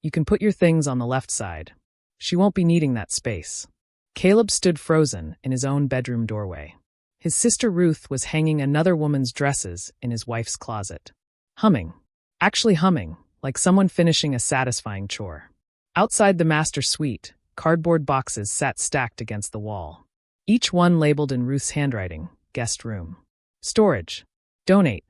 You can put your things on the left side. She won't be needing that space. Caleb stood frozen in his own bedroom doorway. His sister Ruth was hanging another woman's dresses in his wife's closet. Humming. Actually humming, like someone finishing a satisfying chore. Outside the master suite, cardboard boxes sat stacked against the wall. Each one labeled in Ruth's handwriting, guest room. Storage. Donate.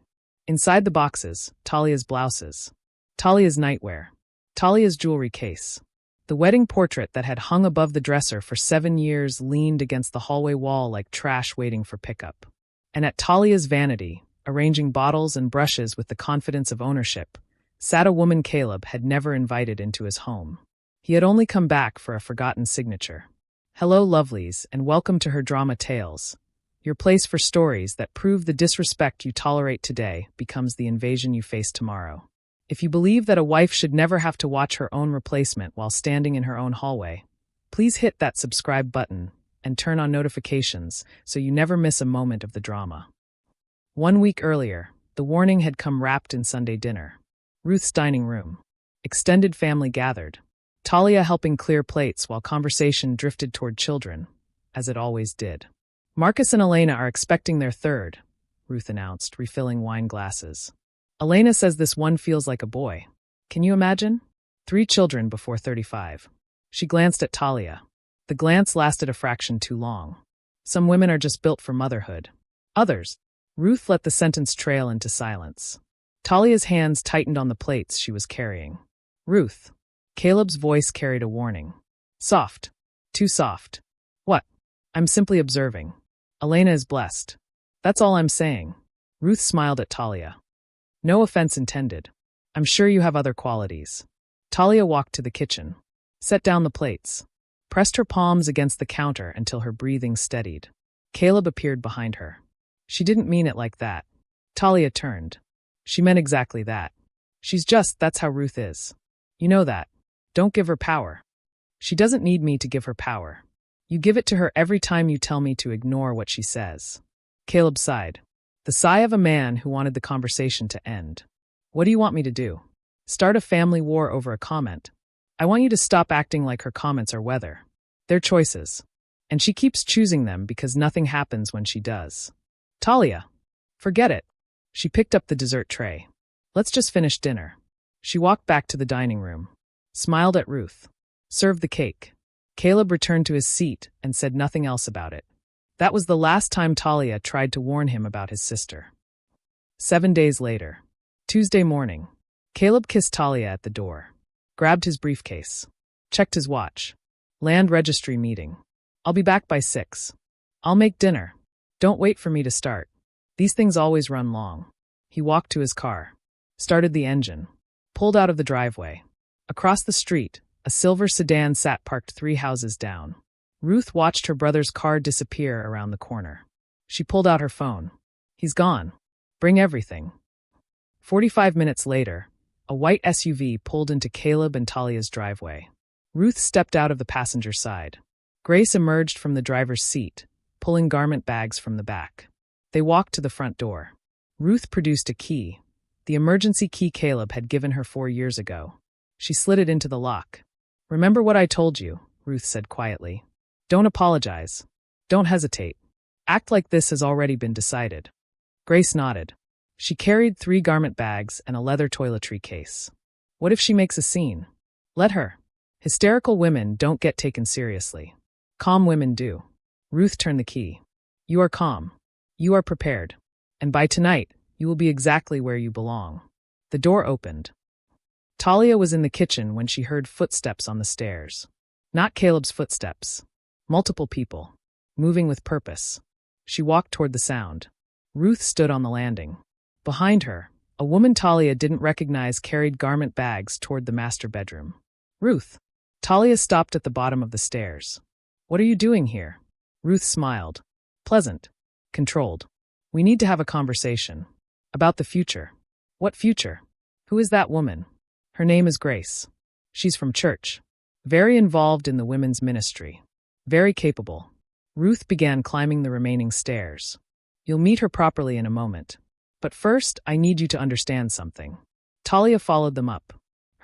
Inside the boxes, Talia's blouses. Talia's nightwear. Talia's jewelry case. The wedding portrait that had hung above the dresser for 7 years leaned against the hallway wall like trash waiting for pickup. And at Talia's vanity, arranging bottles and brushes with the confidence of ownership, sat a woman Caleb had never invited into his home. He had only come back for a forgotten signature. Hello, lovelies, and welcome to Her Drama Tales. Your place for stories that prove the disrespect you tolerate today becomes the invasion you face tomorrow. If you believe that a wife should never have to watch her own replacement while standing in her own hallway, please hit that subscribe button and turn on notifications so you never miss a moment of the drama. 1 week earlier, the warning had come wrapped in Sunday dinner. Ruth's dining room. Extended family gathered. Talia helping clear plates while conversation drifted toward children, as it always did. Marcus and Elena are expecting their third, Ruth announced, refilling wine glasses. Elena says this one feels like a boy. Can you imagine? 3 children before 35. She glanced at Talia. The glance lasted a fraction too long. Some women are just built for motherhood. Others. Ruth let the sentence trail into silence. Talia's hands tightened on the plates she was carrying. Ruth. Caleb's voice carried a warning. Soft. Too soft. What? I'm simply observing. Elena is blessed. That's all I'm saying. Ruth smiled at Talia. No offense intended. I'm sure you have other qualities. Talia walked to the kitchen, set down the plates, pressed her palms against the counter until her breathing steadied. Caleb appeared behind her. She didn't mean it like that. Talia turned. She meant exactly that. That's how Ruth is. You know that. Don't give her power. She doesn't need me to give her power. You give it to her every time you tell me to ignore what she says. Caleb sighed. The sigh of a man who wanted the conversation to end. What do you want me to do? Start a family war over a comment? I want you to stop acting like her comments are weather. They're choices. And she keeps choosing them because nothing happens when she does. Talia. Forget it. She picked up the dessert tray. Let's just finish dinner. She walked back to the dining room. Smiled at Ruth. Served the cake. Caleb returned to his seat and said nothing else about it. That was the last time Talia tried to warn him about his sister. 7 days later. Tuesday morning. Caleb kissed Talia at the door. Grabbed his briefcase. Checked his watch. Land registry meeting. I'll be back by 6. I'll make dinner. Don't wait for me to start. These things always run long. He walked to his car. Started the engine. Pulled out of the driveway. Across the street, a silver sedan sat parked 3 houses down. Ruth watched her brother's car disappear around the corner. She pulled out her phone. He's gone. Bring everything. 45 minutes later, a white SUV pulled into Caleb and Talia's driveway. Ruth stepped out of the passenger side. Grace emerged from the driver's seat, pulling garment bags from the back. They walked to the front door. Ruth produced a key, the emergency key Caleb had given her 4 years ago. She slid it into the lock. Remember what I told you, Ruth said quietly. Don't apologize. Don't hesitate. Act like this has already been decided. Grace nodded. She carried 3 garment bags and a leather toiletry case. What if she makes a scene? Let her. Hysterical women don't get taken seriously. Calm women do. Ruth turned the key. You are calm. You are prepared. And by tonight, you will be exactly where you belong. The door opened. Talia was in the kitchen when she heard footsteps on the stairs. Not Caleb's footsteps. Multiple people. Moving with purpose. She walked toward the sound. Ruth stood on the landing. Behind her, a woman Talia didn't recognize carried garment bags toward the master bedroom. Ruth. Talia stopped at the bottom of the stairs. What are you doing here? Ruth smiled. Pleasant. Controlled. We need to have a conversation. About the future. What future? Who is that woman? Her name is Grace. She's from church. Very involved in the women's ministry. Very capable. Ruth began climbing the remaining stairs. You'll meet her properly in a moment. But first, I need you to understand something. Talia followed them up.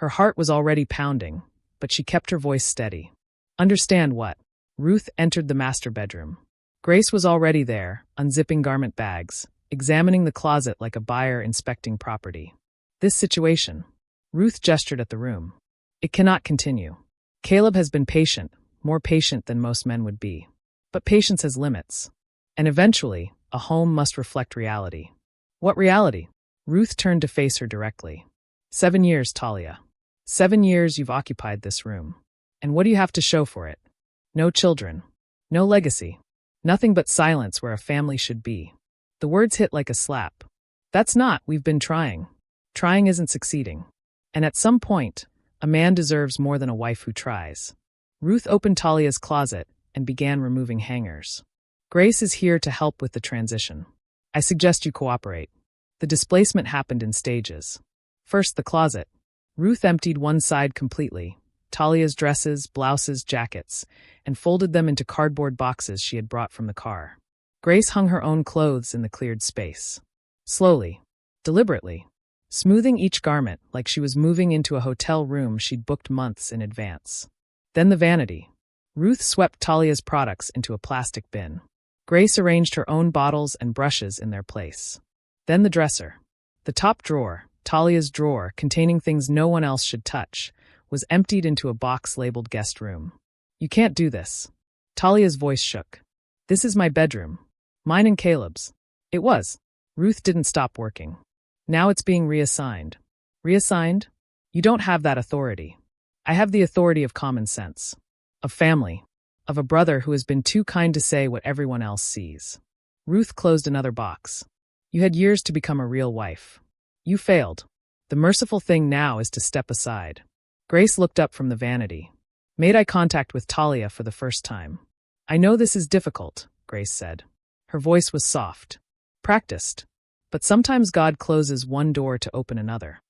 Her heart was already pounding, but she kept her voice steady. Understand what? Ruth entered the master bedroom. Grace was already there, unzipping garment bags, examining the closet like a buyer inspecting property. This situation. Ruth gestured at the room. It cannot continue. Caleb has been patient, more patient than most men would be. But patience has limits. And eventually, a home must reflect reality. What reality? Ruth turned to face her directly. 7 years, Talia. 7 years you've occupied this room. And what do you have to show for it? No children. No legacy. Nothing but silence where a family should be. The words hit like a slap. That's not, we've been trying. Trying isn't succeeding. And at some point, a man deserves more than a wife who tries. Ruth opened Talia's closet and began removing hangers. Grace is here to help with the transition. I suggest you cooperate. The displacement happened in stages. First, the closet. Ruth emptied one side completely, Talia's dresses, blouses, jackets, and folded them into cardboard boxes she had brought from the car. Grace hung her own clothes in the cleared space. Slowly, deliberately, smoothing each garment like she was moving into a hotel room she'd booked months in advance. Then the vanity. Ruth swept Talia's products into a plastic bin. Grace arranged her own bottles and brushes in their place. Then the dresser. The top drawer, Talia's drawer, containing things no one else should touch, was emptied into a box labeled guest room. You can't do this. Talia's voice shook. This is my bedroom. Mine and Caleb's. It was. Ruth didn't stop working. Now it's being reassigned. Reassigned? You don't have that authority. I have the authority of common sense. Of family. Of a brother who has been too kind to say what everyone else sees. Ruth closed another box. You had years to become a real wife. You failed. The merciful thing now is to step aside. Grace looked up from the vanity. Made eye contact with Talia for the first time. I know this is difficult, Grace said. Her voice was soft. Practiced. But sometimes God closes one door to open another.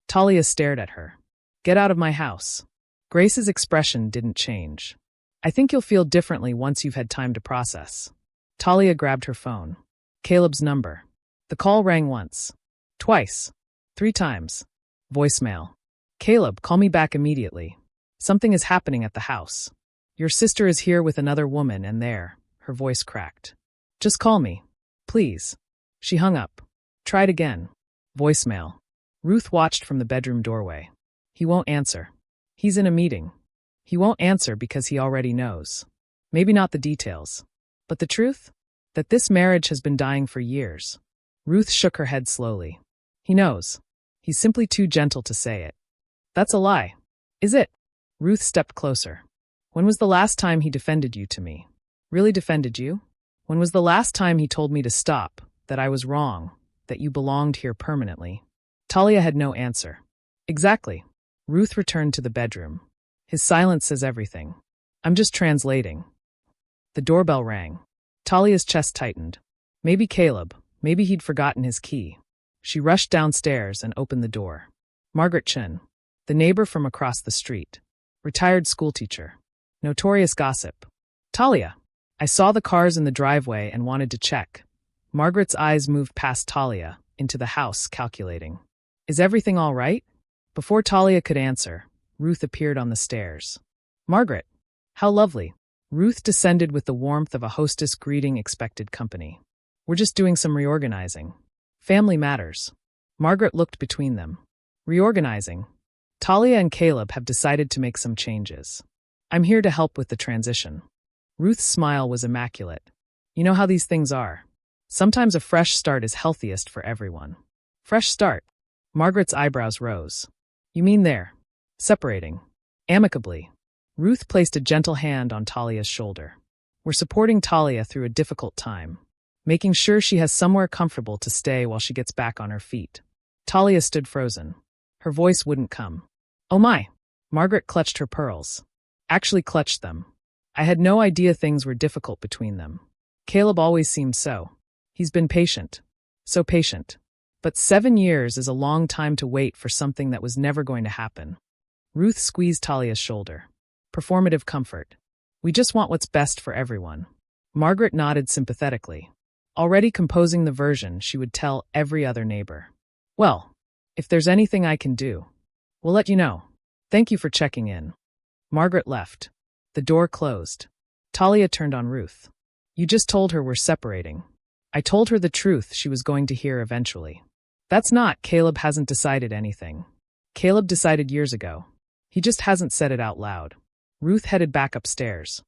Talia stared at her. Get out of my house. Grace's expression didn't change. I think you'll feel differently once you've had time to process. Talia grabbed her phone. Caleb's number. The call rang once. Twice. 3 times. Voicemail. Caleb, call me back immediately. Something is happening at the house. Your sister is here with another woman and there. Her voice cracked. Just call me. Please. She hung up. Tried again. Voicemail. Ruth watched from the bedroom doorway. He won't answer. He's in a meeting. He won't answer because he already knows. Maybe not the details. But the truth? That this marriage has been dying for years. Ruth shook her head slowly. He knows. He's simply too gentle to say it. That's a lie. Is it? Ruth stepped closer. When was the last time he defended you to me? Really defended you? When was the last time he told me to stop, that I was wrong, that you belonged here permanently? Talia had no answer. Exactly. Ruth returned to the bedroom. His silence says everything. I'm just translating. The doorbell rang. Talia's chest tightened. Maybe Caleb. Maybe he'd forgotten his key. She rushed downstairs and opened the door. Margaret Chin, the neighbor from across the street. Retired schoolteacher. Notorious gossip. Talia. I saw the cars in the driveway and wanted to check. Margaret's eyes moved past Talia, into the house, calculating. Is everything all right? Before Talia could answer, Ruth appeared on the stairs. Margaret. How lovely. Ruth descended with the warmth of a hostess greeting expected company. We're just doing some reorganizing. Family matters. Margaret looked between them. Reorganizing. Talia and Caleb have decided to make some changes. I'm here to help with the transition. Ruth's smile was immaculate. You know how these things are. Sometimes a fresh start is healthiest for everyone. Fresh start. Margaret's eyebrows rose. You mean they're separating. Amicably. Ruth placed a gentle hand on Talia's shoulder. We're supporting Talia through a difficult time, making sure she has somewhere comfortable to stay while she gets back on her feet. Talia stood frozen. Her voice wouldn't come. Oh my! Margaret clutched her pearls. Actually clutched them. I had no idea things were difficult between them. Caleb always seemed so. He's been patient. So patient. But 7 years is a long time to wait for something that was never going to happen. Ruth squeezed Talia's shoulder. Performative comfort. We just want what's best for everyone. Margaret nodded sympathetically. Already composing the version she would tell every other neighbor. Well, if there's anything I can do. We'll let you know. Thank you for checking in. Margaret left. The door closed. Talia turned on Ruth. You just told her we're separating. I told her the truth she was going to hear eventually. That's not, Caleb hasn't decided anything. Caleb decided years ago. He just hasn't said it out loud. Ruth headed back upstairs.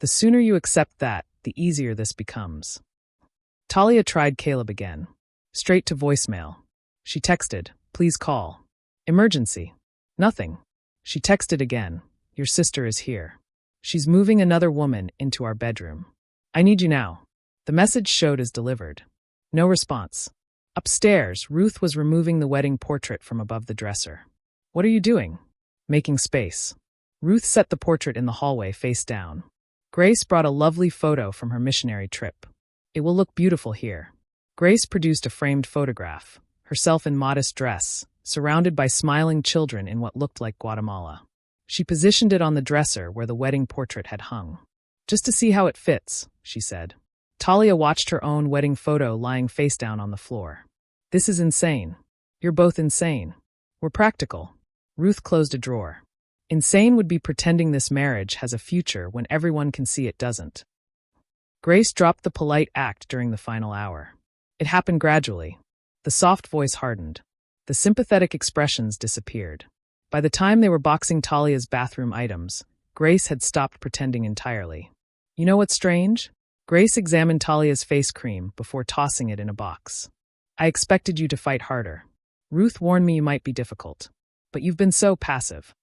The sooner you accept that, the easier this becomes. Talia tried Caleb again. Straight to voicemail. She texted, please call. Emergency. Nothing. She texted again, your sister is here. She's moving another woman into our bedroom. I need you now. The message showed as delivered. No response. Upstairs, Ruth was removing the wedding portrait from above the dresser. What are you doing? Making space. Ruth set the portrait in the hallway face down. Grace brought a lovely photo from her missionary trip. It will look beautiful here. Grace produced a framed photograph, herself in modest dress, surrounded by smiling children in what looked like Guatemala. She positioned it on the dresser where the wedding portrait had hung. Just to see how it fits, she said. Talia watched her own wedding photo lying face down on the floor. This is insane. You're both insane. We're practical. Ruth closed a drawer. Insane would be pretending this marriage has a future when everyone can see it doesn't. Grace dropped the polite act during the final hour. It happened gradually. The soft voice hardened. The sympathetic expressions disappeared. By the time they were boxing Talia's bathroom items, Grace had stopped pretending entirely. You know what's strange? Grace examined Talia's face cream before tossing it in a box. I expected you to fight harder. Ruth warned me you might be difficult. But you've been so passive.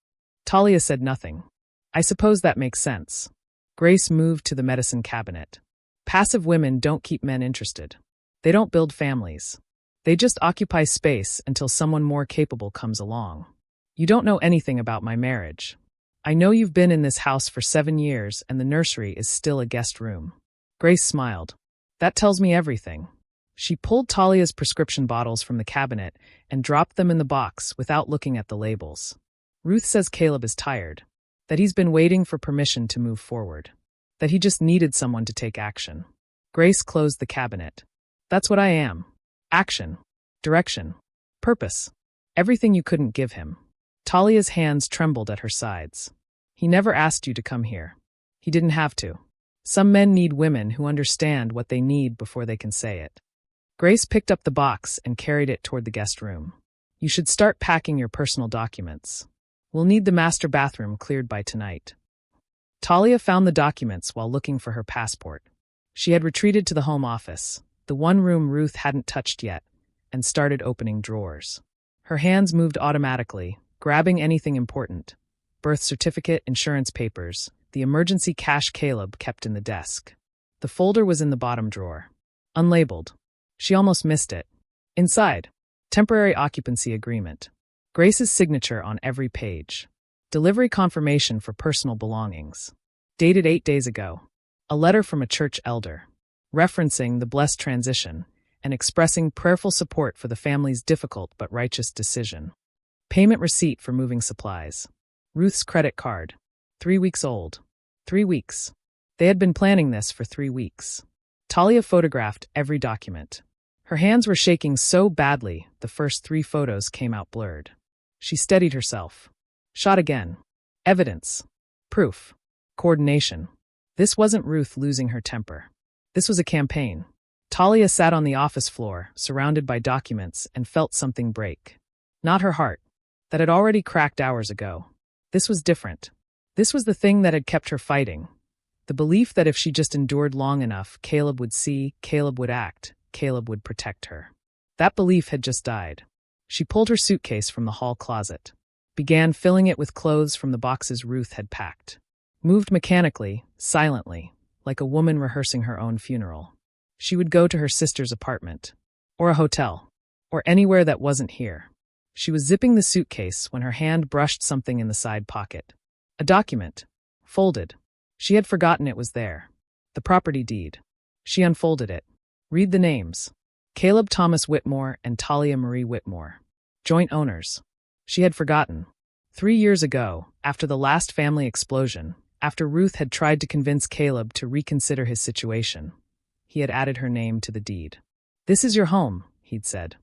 Talia said nothing. I suppose that makes sense. Grace moved to the medicine cabinet. Passive women don't keep men interested. They don't build families. They just occupy space until someone more capable comes along. You don't know anything about my marriage. I know you've been in this house for 7 years and the nursery is still a guest room. Grace smiled. That tells me everything. She pulled Talia's prescription bottles from the cabinet and dropped them in the box without looking at the labels. Ruth says Caleb is tired, that he's been waiting for permission to move forward, that he just needed someone to take action. Grace closed the cabinet. That's what I am. Action. Direction. Purpose. Everything you couldn't give him. Talia's hands trembled at her sides. He never asked you to come here. He didn't have to. Some men need women who understand what they need before they can say it. Grace picked up the box and carried it toward the guest room. You should start packing your personal documents. We'll need the master bathroom cleared by tonight. Talia found the documents while looking for her passport. She had retreated to the home office, the one room Ruth hadn't touched yet, and started opening drawers. Her hands moved automatically, grabbing anything important. Birth certificate, insurance papers, the emergency cash Caleb kept in the desk. The folder was in the bottom drawer. Unlabeled. She almost missed it. Inside, temporary occupancy agreement. Grace's signature on every page. Delivery confirmation for personal belongings. Dated 8 days ago. A letter from a church elder. Referencing the blessed transition and expressing prayerful support for the family's difficult but righteous decision. Payment receipt for moving supplies. Ruth's credit card. 3 weeks old. 3 weeks. They had been planning this for 3 weeks. Talia photographed every document. Her hands were shaking so badly, the first 3 photos came out blurred. She steadied herself. Shot again. Evidence. Proof. Coordination. This wasn't Ruth losing her temper. This was a campaign. Talia sat on the office floor, surrounded by documents, and felt something break. Not her heart. That had already cracked hours ago. This was different. This was the thing that had kept her fighting. The belief that if she just endured long enough, Caleb would see, Caleb would act, Caleb would protect her. That belief had just died. She pulled her suitcase from the hall closet, began filling it with clothes from the boxes Ruth had packed. Moved mechanically, silently, like a woman rehearsing her own funeral. She would go to her sister's apartment, or a hotel, or anywhere that wasn't here. She was zipping the suitcase when her hand brushed something in the side pocket. A document. Folded. She had forgotten it was there. The property deed. She unfolded it. Read the names. Caleb Thomas Whitmore and Talia Marie Whitmore. Joint owners. She had forgotten. 3 years ago, after the last family explosion, after Ruth had tried to convince Caleb to reconsider his situation, he had added her name to the deed. This is your home, he'd said.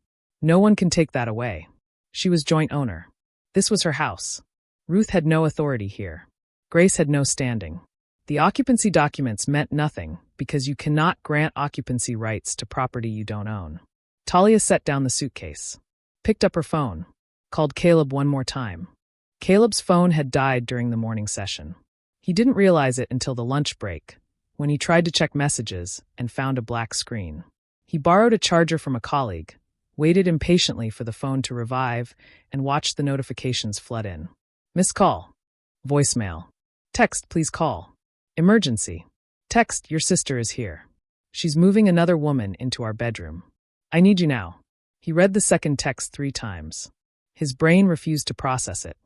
No one can take that away. She was joint owner. This was her house. Ruth had no authority here. Grace had no standing. The occupancy documents meant nothing because you cannot grant occupancy rights to property you don't own. Talia set down the suitcase, picked up her phone, called Caleb one more time. Caleb's phone had died during the morning session. He didn't realize it until the lunch break, when he tried to check messages and found a black screen. He borrowed a charger from a colleague, waited impatiently for the phone to revive, and watched the notifications flood in. Missed call. Voicemail. Text, please call. Emergency. Text, your sister is here. She's moving another woman into our bedroom. I need you now. He read the second text 3 times. His brain refused to process it.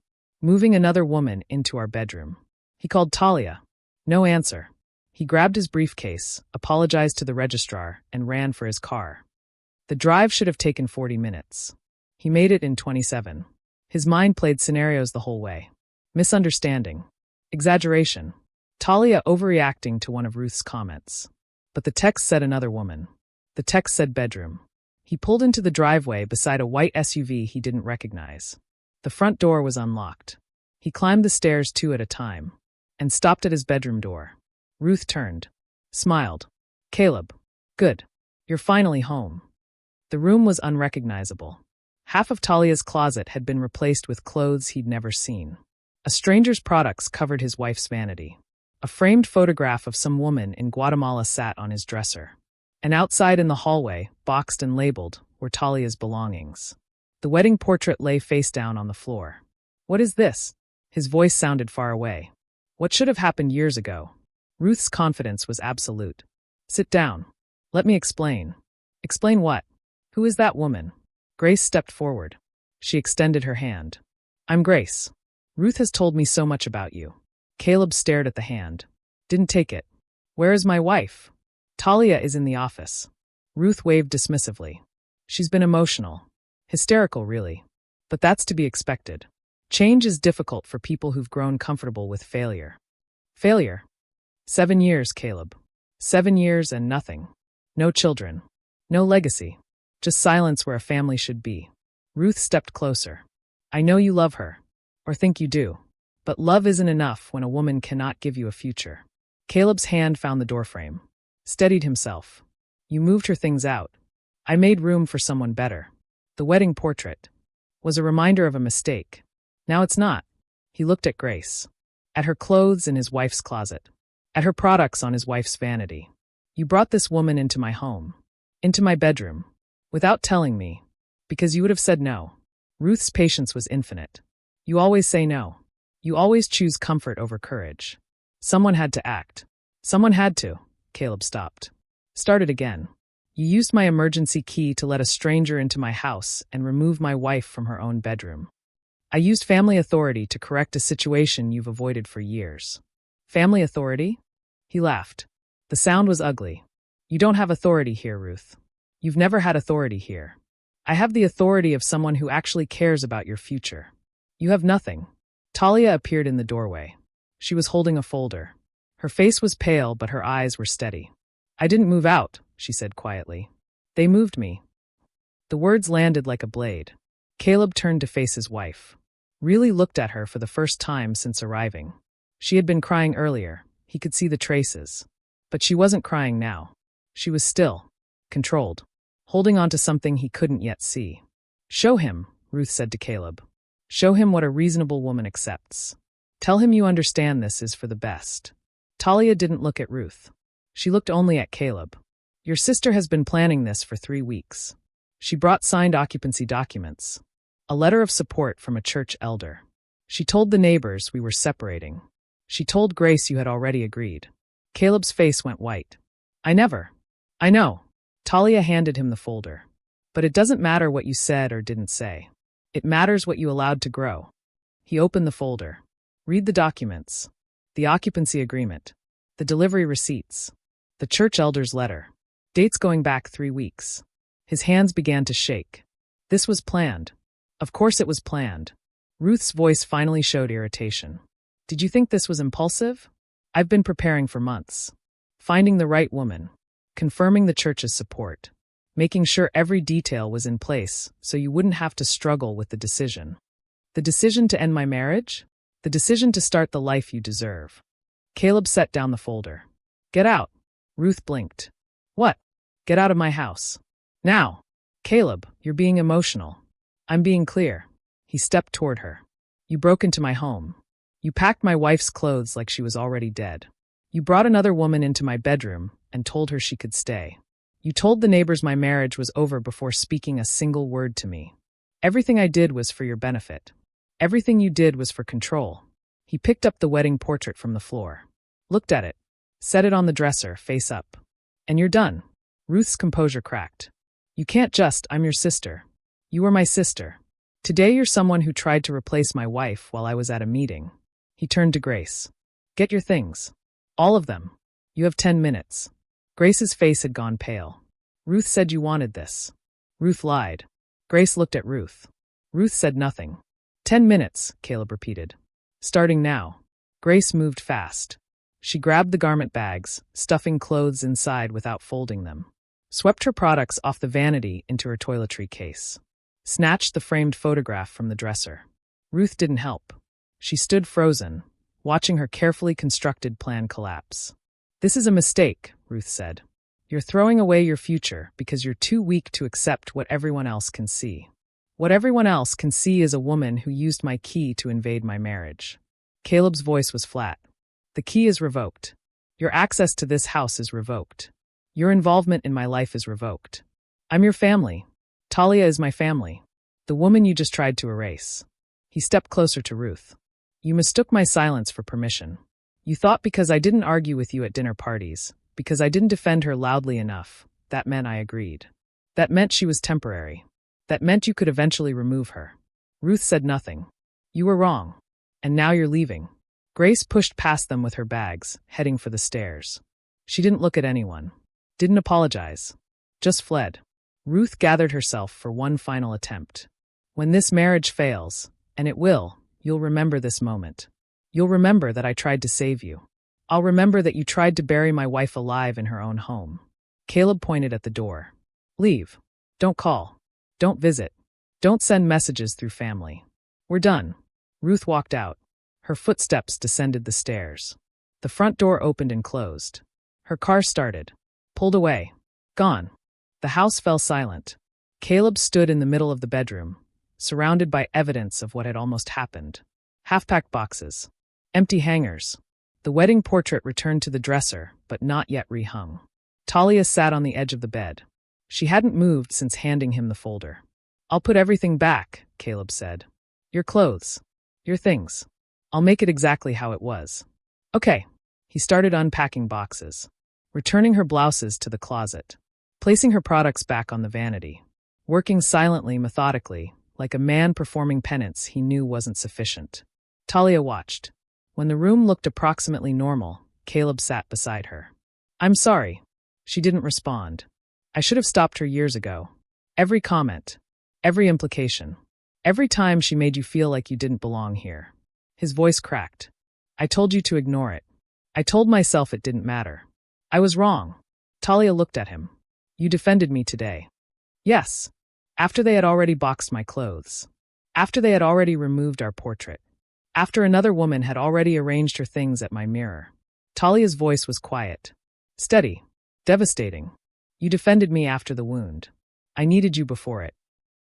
Moving another woman into our bedroom. He called Talia. No answer. He grabbed his briefcase, apologized to the registrar, and ran for his car. The drive should have taken 40 minutes. He made it in 27. His mind played scenarios the whole way. Misunderstanding. Exaggeration. Talia overreacting to one of Ruth's comments. But the text said another woman. The text said bedroom. He pulled into the driveway beside a white SUV he didn't recognize. The front door was unlocked. He climbed the stairs 2 at a time, and stopped at his bedroom door. Ruth turned, smiled. Caleb. Good. You're finally home. The room was unrecognizable. Half of Talia's closet had been replaced with clothes he'd never seen. A stranger's products covered his wife's vanity. A framed photograph of some woman in Guatemala sat on his dresser. And outside in the hallway, boxed and labeled, were Talia's belongings. The wedding portrait lay face down on the floor. What is this? His voice sounded far away. What should have happened years ago? Ruth's confidence was absolute. Sit down. Let me explain. Explain what? Who is that woman? Grace stepped forward. She extended her hand. I'm Grace. Ruth has told me so much about you. Caleb stared at the hand. Didn't take it. Where is my wife? Talia is in the office. Ruth waved dismissively. She's been emotional. Hysterical, really. But that's to be expected. Change is difficult for people who've grown comfortable with failure. Failure? 7 years, Caleb. 7 years and nothing. No children. No legacy. Just silence where a family should be. Ruth stepped closer. I know you love her. Or think you do. But love isn't enough when a woman cannot give you a future. Caleb's hand found the doorframe. Steadied himself. You moved her things out. I made room for someone better. The wedding portrait was a reminder of a mistake. Now it's not. He looked at Grace. At her clothes in his wife's closet. At her products on his wife's vanity. You brought this woman into my home. Into my bedroom. Without telling me. Because you would have said no. Ruth's patience was infinite. You always say no. You always choose comfort over courage. Someone had to act. Someone had to. Caleb stopped. Started again. You used my emergency key to let a stranger into my house and remove my wife from her own bedroom. I used family authority to correct a situation you've avoided for years. Family authority? He laughed. The sound was ugly. You don't have authority here, Ruth. You've never had authority here. I have the authority of someone who actually cares about your future. You have nothing. Talia appeared in the doorway. She was holding a folder. Her face was pale, but her eyes were steady. I didn't move out, she said quietly. They moved me. The words landed like a blade. Caleb turned to face his wife. Really looked at her for the first time since arriving. She had been crying earlier. He could see the traces. But she wasn't crying now. She was still, controlled, holding on to something he couldn't yet see. Show him, Ruth said to Caleb. Show him what a reasonable woman accepts. Tell him you understand this is for the best. Talia didn't look at Ruth. She looked only at Caleb. Your sister has been planning this for 3 weeks. She brought signed occupancy documents. A letter of support from a church elder. She told the neighbors we were separating. She told Grace you had already agreed. Caleb's face went white. I know. Talia handed him the folder. But it doesn't matter what you said or didn't say. It matters what you allowed to grow. He opened the folder. Read the documents. The occupancy agreement. The delivery receipts. The church elder's letter. Dates going back 3 weeks. His hands began to shake. This was planned. Of course it was planned. Ruth's voice finally showed irritation. Did you think this was impulsive? I've been preparing for months. Finding the right woman. Confirming the church's support. Making sure every detail was in place so you wouldn't have to struggle with the decision. The decision to end my marriage? The decision to start the life you deserve. Caleb set down the folder. Get out. Ruth blinked. What? Get out of my house. Now. Caleb, you're being emotional. I'm being clear. He stepped toward her. You broke into my home. You packed my wife's clothes like she was already dead. You brought another woman into my bedroom and told her she could stay. You told the neighbors my marriage was over before speaking a single word to me. Everything I did was for your benefit. Everything you did was for control. He picked up the wedding portrait from the floor. Looked at it. Set it on the dresser, face up. And you're done. Ruth's composure cracked. You can't just, I'm your sister. You were my sister. Today you're someone who tried to replace my wife while I was at a meeting. He turned to Grace. Get your things. All of them. You have 10 minutes. Grace's face had gone pale. Ruth said you wanted this. Ruth lied. Grace looked at Ruth. Ruth said nothing. 10 minutes, Caleb repeated. Starting now. Grace moved fast. She grabbed the garment bags, stuffing clothes inside without folding them. Swept her products off the vanity into her toiletry case. Snatched the framed photograph from the dresser. Ruth didn't help. She stood frozen, watching her carefully constructed plan collapse. This is a mistake, Ruth said. You're throwing away your future because you're too weak to accept what everyone else can see. What everyone else can see is a woman who used my key to invade my marriage. Caleb's voice was flat. The key is revoked. Your access to this house is revoked. Your involvement in my life is revoked. I'm your family. Talia is my family. The woman you just tried to erase. He stepped closer to Ruth. You mistook my silence for permission. You thought because I didn't argue with you at dinner parties, because I didn't defend her loudly enough, that meant I agreed. That meant she was temporary. That meant you could eventually remove her. Ruth said nothing. You were wrong. And now you're leaving. Grace pushed past them with her bags, heading for the stairs. She didn't look at anyone. Didn't apologize. Just fled. Ruth gathered herself for one final attempt. When this marriage fails, and it will, you'll remember this moment. You'll remember that I tried to save you. I'll remember that you tried to bury my wife alive in her own home. Caleb pointed at the door. Leave. Don't call. Don't visit. Don't send messages through family. We're done. Ruth walked out. Her footsteps descended the stairs. The front door opened and closed. Her car started. Pulled away. Gone. The house fell silent. Caleb stood in the middle of the bedroom, surrounded by evidence of what had almost happened. Half-packed boxes. Empty hangers. The wedding portrait returned to the dresser, but not yet rehung. Talia sat on the edge of the bed. She hadn't moved since handing him the folder. I'll put everything back, Caleb said. Your clothes. Your things. I'll make it exactly how it was. Okay. He started unpacking boxes. Returning her blouses to the closet. Placing her products back on the vanity. Working silently, methodically, like a man performing penance he knew wasn't sufficient. Talia watched. When the room looked approximately normal, Caleb sat beside her. I'm sorry. She didn't respond. I should have stopped her years ago. Every comment. Every implication. Every time she made you feel like you didn't belong here. His voice cracked. I told you to ignore it. I told myself it didn't matter. I was wrong. Talia looked at him. You defended me today. Yes. After they had already boxed my clothes. After they had already removed our portrait. After another woman had already arranged her things at my mirror. Talia's voice was quiet. Steady. Devastating. You defended me after the wound. I needed you before it.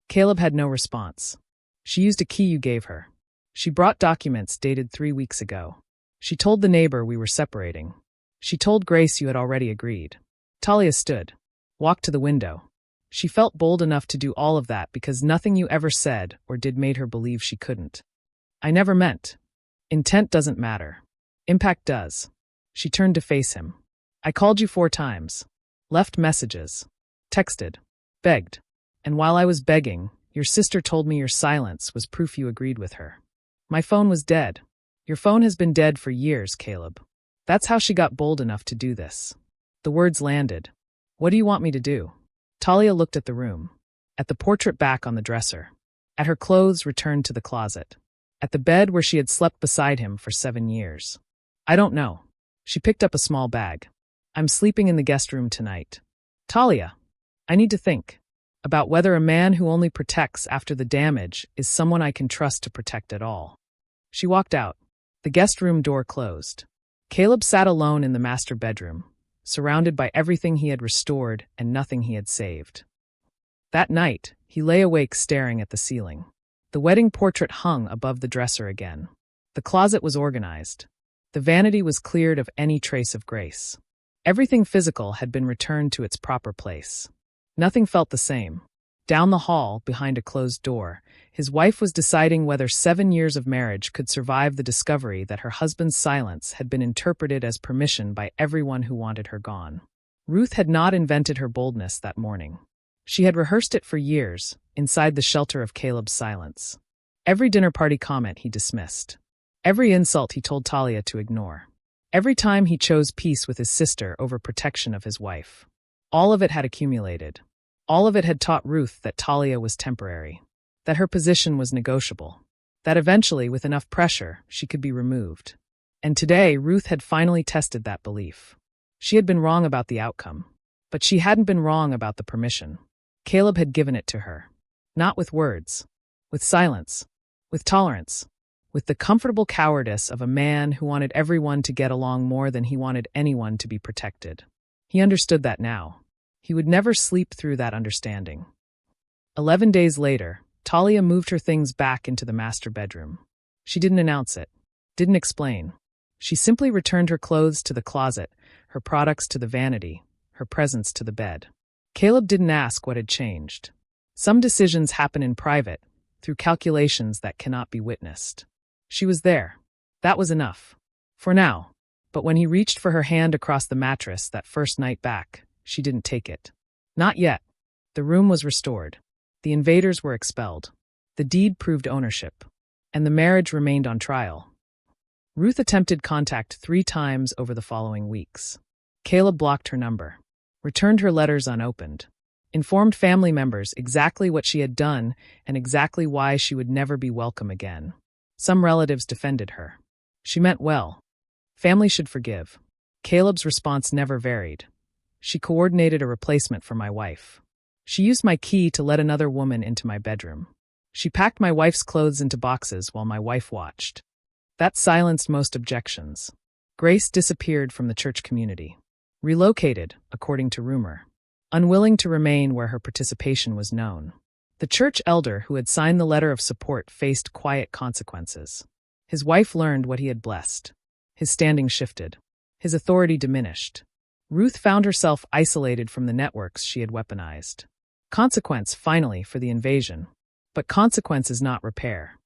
Caleb had no response. She used a key you gave her. She brought documents dated 3 weeks ago. She told the neighbor we were separating. She told Grace you had already agreed. Talia stood. Walked to the window. She felt bold enough to do all of that because nothing you ever said or did made her believe she couldn't. I never meant. Intent doesn't matter. Impact does. She turned to face him. I called you 4 times. Left messages. Texted. Begged. And while I was begging, your sister told me your silence was proof you agreed with her. My phone was dead. Your phone has been dead for years, Caleb. That's how she got bold enough to do this. The words landed. What do you want me to do? Talia looked at the room. At the portrait back on the dresser. At her clothes returned to the closet. At the bed where she had slept beside him for 7 years. I don't know. She picked up a small bag. I'm sleeping in the guest room tonight. Talia. I need to think. about whether a man who only protects after the damage is someone I can trust to protect at all. She walked out. The guest room door closed. Caleb sat alone in the master bedroom, surrounded by everything he had restored and nothing he had saved. That night, he lay awake staring at the ceiling. The wedding portrait hung above the dresser again. The closet was organized. The vanity was cleared of any trace of grace. Everything physical had been returned to its proper place. Nothing felt the same. Down the hall, behind a closed door, his wife was deciding whether 7 years of marriage could survive the discovery that her husband's silence had been interpreted as permission by everyone who wanted her gone. Ruth had not invented her boldness that morning. She had rehearsed it for years, inside the shelter of Caleb's silence. Every dinner party comment he dismissed. Every insult he told Talia to ignore. Every time he chose peace with his sister over protection of his wife. All of it had accumulated. All of it had taught Ruth that Talia was temporary, that her position was negotiable, that eventually, with enough pressure, she could be removed. And today, Ruth had finally tested that belief. She had been wrong about the outcome, but she hadn't been wrong about the permission. Caleb had given it to her. Not with words, with silence, with tolerance, with the comfortable cowardice of a man who wanted everyone to get along more than he wanted anyone to be protected. He understood that now. He would never sleep through that understanding. 11 days later, Talia moved her things back into the master bedroom. She didn't announce it, didn't explain. She simply returned her clothes to the closet, her products to the vanity, her presents to the bed. Caleb didn't ask what had changed. Some decisions happen in private, through calculations that cannot be witnessed. She was there. That was enough. For now. But when he reached for her hand across the mattress that first night back, she didn't take it. Not yet. The room was restored. The invaders were expelled. The deed proved ownership. And the marriage remained on trial. Ruth attempted contact 3 times over the following weeks. Caleb blocked her number. Returned her letters unopened. Informed family members exactly what she had done and exactly why she would never be welcome again. Some relatives defended her. She meant well. Family should forgive. Caleb's response never varied. She coordinated a replacement for my wife. She used my key to let another woman into my bedroom. She packed my wife's clothes into boxes while my wife watched. That silenced most objections. Grace disappeared from the church community. Relocated, according to rumor. Unwilling to remain where her participation was known. The church elder who had signed the letter of support faced quiet consequences. His wife learned what he had blessed. His standing shifted. His authority diminished. Ruth found herself isolated from the networks she had weaponized. Consequence, finally, for the invasion. But consequence is not repair.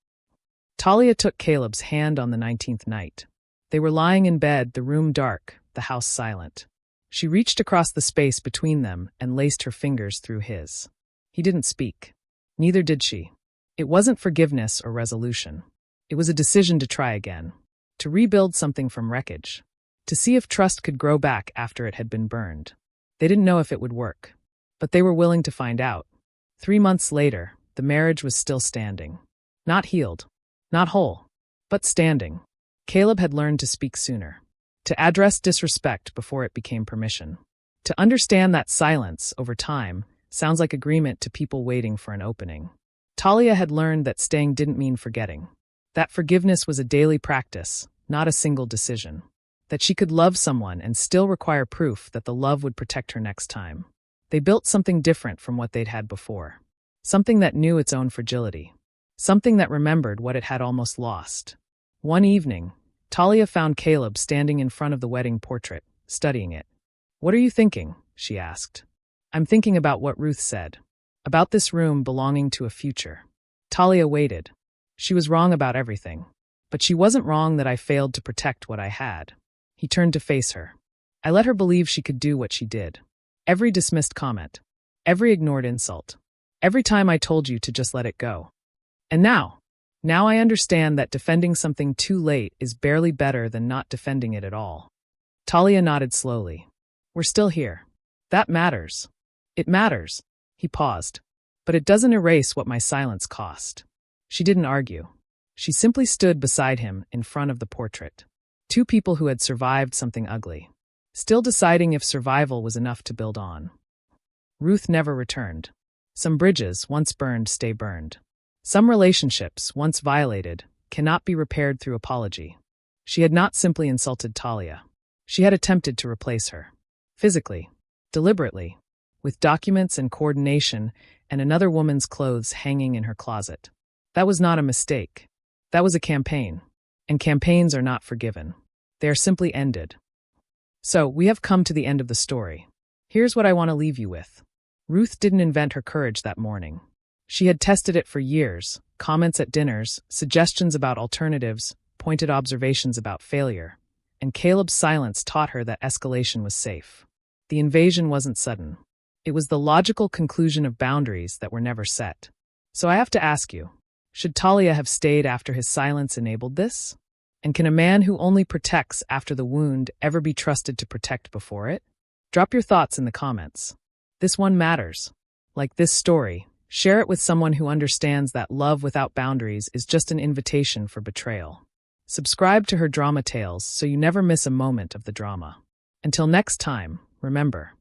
Talia took Caleb's hand on the 19th night. They were lying in bed, the room dark, the house silent. She reached across the space between them and laced her fingers through his. He didn't speak. Neither did she. It wasn't forgiveness or resolution. It was a decision to try again. To rebuild something from wreckage. To see if trust could grow back after it had been burned. They didn't know if it would work. But they were willing to find out. 3 months later, the marriage was still standing. Not healed. Not whole. But standing. Caleb had learned to speak sooner. To address disrespect before it became permission. To understand that silence, over time, sounds like agreement to people waiting for an opening. Talia had learned that staying didn't mean forgetting. That forgiveness was a daily practice, not a single decision. That she could love someone and still require proof that the love would protect her next time. They built something different from what they'd had before. Something that knew its own fragility. Something that remembered what it had almost lost. One evening, Talia found Caleb standing in front of the wedding portrait, studying it. "What are you thinking?" she asked. "I'm thinking about what Ruth said. About this room belonging to a future." Talia waited. She was wrong about everything. But she wasn't wrong that I failed to protect what I had. He turned to face her. I let her believe she could do what she did. Every dismissed comment. Every ignored insult. Every time I told you to just let it go. And now I understand that defending something too late is barely better than not defending it at all. Talia nodded slowly. We're still here. That matters. It matters. He paused. But it doesn't erase what my silence cost. She didn't argue. She simply stood beside him in front of the portrait. 2 people who had survived something ugly. Still deciding if survival was enough to build on. Ruth never returned. Some bridges, once burned, stay burned. Some relationships, once violated, cannot be repaired through apology. She had not simply insulted Talia. She had attempted to replace her. Physically, deliberately, with documents and coordination and another woman's clothes hanging in her closet. That was not a mistake. That was a campaign. And campaigns are not forgiven. They are simply ended. So, we have come to the end of the story. Here's what I want to leave you with. Ruth didn't invent her courage that morning. She had tested it for years, comments at dinners, suggestions about alternatives, pointed observations about failure. And Caleb's silence taught her that escalation was safe. The invasion wasn't sudden. It was the logical conclusion of boundaries that were never set. So I have to ask you, should Talia have stayed after his silence enabled this? And can a man who only protects after the wound ever be trusted to protect before it? Drop your thoughts in the comments. This one matters. Like this story, share it with someone who understands that love without boundaries is just an invitation for betrayal. Subscribe to her drama tales so you never miss a moment of the drama. Until next time, remember,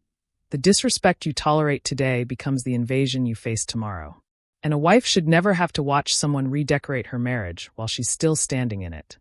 the disrespect you tolerate today becomes the invasion you face tomorrow. And a wife should never have to watch someone redecorate her marriage while she's still standing in it.